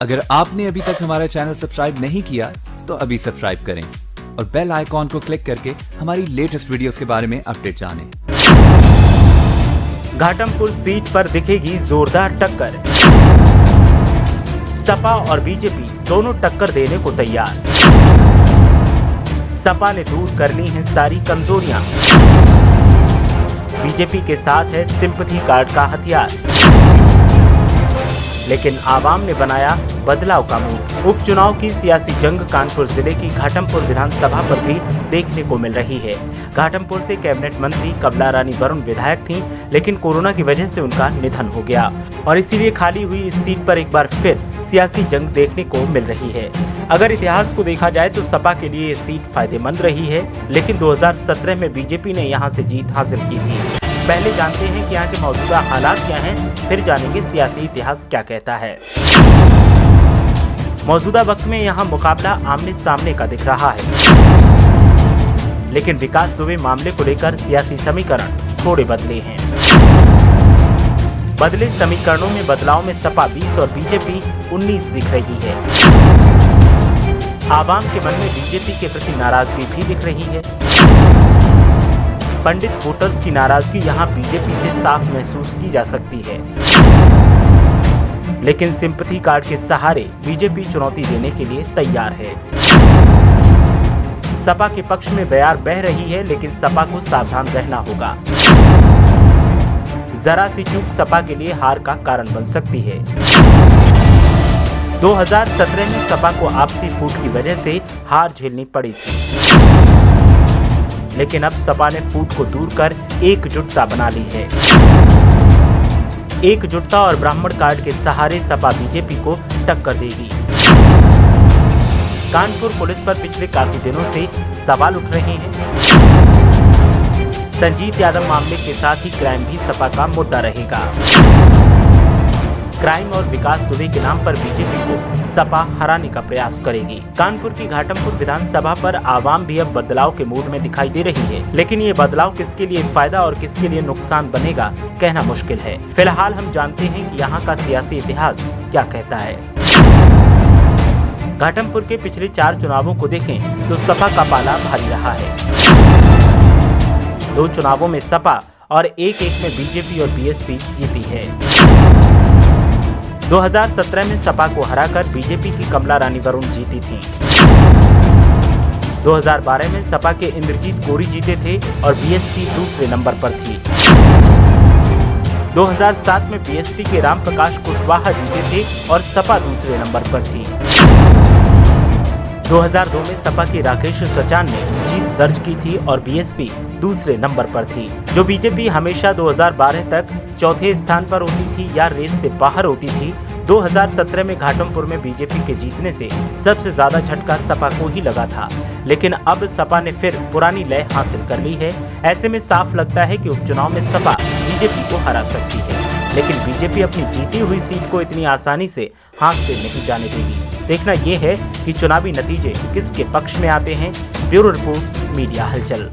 अगर आपने अभी तक हमारा चैनल सब्सक्राइब नहीं किया तो अभी सब्सक्राइब करें और बेल आइकॉन को क्लिक करके हमारी लेटेस्ट वीडियोस के बारे में अपडेट जानें। घाटमपुर सीट पर दिखेगी जोरदार टक्कर। सपा और बीजेपी दोनों टक्कर देने को तैयार। सपा ने दूर कर ली हैं सारी कमजोरियां। बीजेपी के साथ है सिंपैथी कार्ड का हथियार, लेकिन आवाम ने बनाया बदलाव का मूड। उपचुनाव की सियासी जंग कानपुर जिले की घाटमपुर विधानसभा पर भी देखने को मिल रही है। घाटमपुर से कैबिनेट मंत्री कमला रानी वरुण विधायक थीं, लेकिन कोरोना की वजह से उनका निधन हो गया और इसीलिए खाली हुई इस सीट पर एक बार फिर सियासी जंग देखने को मिल रही है। अगर इतिहास को देखा जाए तो सपा के लिए ये सीट फायदेमंद रही है, लेकिन 2017 में बीजेपी ने यहाँ से जीत हासिल की थी। पहले जानते हैं कि यहाँ के मौजूदा हालात क्या हैं, फिर जानेंगे सियासी इतिहास क्या कहता है। मौजूदा वक्त में यहाँ मुकाबला आमने सामने का दिख रहा है, लेकिन विकास दुबे मामले को लेकर सियासी समीकरण थोड़े बदले हैं। बदले समीकरणों में बदलाव में सपा 20 और बीजेपी 19 दिख रही है। आवाम के मन में बीजेपी के प्रति नाराजगी भी दिख रही है। पंडित वोटर्स की नाराजगी यहाँ बीजेपी से साफ महसूस की जा सकती है, लेकिन सिंपैथी कार्ड के सहारे बीजेपी चुनौती देने के लिए तैयार है। सपा के पक्ष में बयार बह रही है, लेकिन सपा को सावधान रहना होगा। जरा सी चूक सपा के लिए हार का कारण बन सकती है। 2017 में सपा को आपसी फूट की वजह से हार झेलनी पड़ी थी, लेकिन अब सपा ने फूट को दूर कर एकजुटता बना ली है। एकजुटता और ब्राह्मण कार्ड के सहारे सपा बीजेपी को टक्कर देगी। कानपुर पुलिस पर पिछले काफी दिनों से सवाल उठ रहे हैं। संजीत यादव मामले के साथ ही क्राइम भी सपा का मुद्दा रहेगा। क्राइम और विकास दुबे के नाम पर बीजेपी को सपा हराने का प्रयास करेगी। कानपुर की घाटमपुर विधानसभा पर आवाम भी अब बदलाव के मूड में दिखाई दे रही है, लेकिन ये बदलाव किसके लिए फायदा और किसके लिए नुकसान बनेगा कहना मुश्किल है। फिलहाल हम जानते हैं कि यहाँ का सियासी इतिहास क्या कहता है। घाटमपुर के पिछले 4 चुनावों को देखें तो सपा का पाला भारी रहा है। 2 चुनावों में सपा और एक में बीजेपी और बीएसपी जीती है। 2017 में सपा को हराकर बीजेपी की कमला रानी वरुण जीती थीं। 2012 में सपा के इंद्रजीत कोरी जीते थे और बीएसपी दूसरे नंबर पर थी। 2007 में बीएसपी के राम प्रकाश कुशवाहा जीते थे और सपा दूसरे नंबर पर थी। 2002 में सपा के राकेश सचान ने जीत दर्ज की थी और बीएसपी दूसरे नंबर पर थी। जो बीजेपी हमेशा 2012 तक चौथे स्थान पर होती थी या रेस से बाहर होती थी, 2017 में घाटमपुर में बीजेपी के जीतने से सबसे ज्यादा झटका सपा को ही लगा था, लेकिन अब सपा ने फिर पुरानी लय हासिल कर ली है। ऐसे में साफ लगता है कि उपचुनाव में सपा बीजेपी को हरा सकती है, लेकिन बीजेपी अपनी जीती हुई सीट को इतनी आसानी से हाथ से नहीं जाने देगी। देखना यह है कि चुनावी नतीजे किसके पक्ष में आते हैं। ब्यूरो रिपोर्ट, मीडिया हलचल।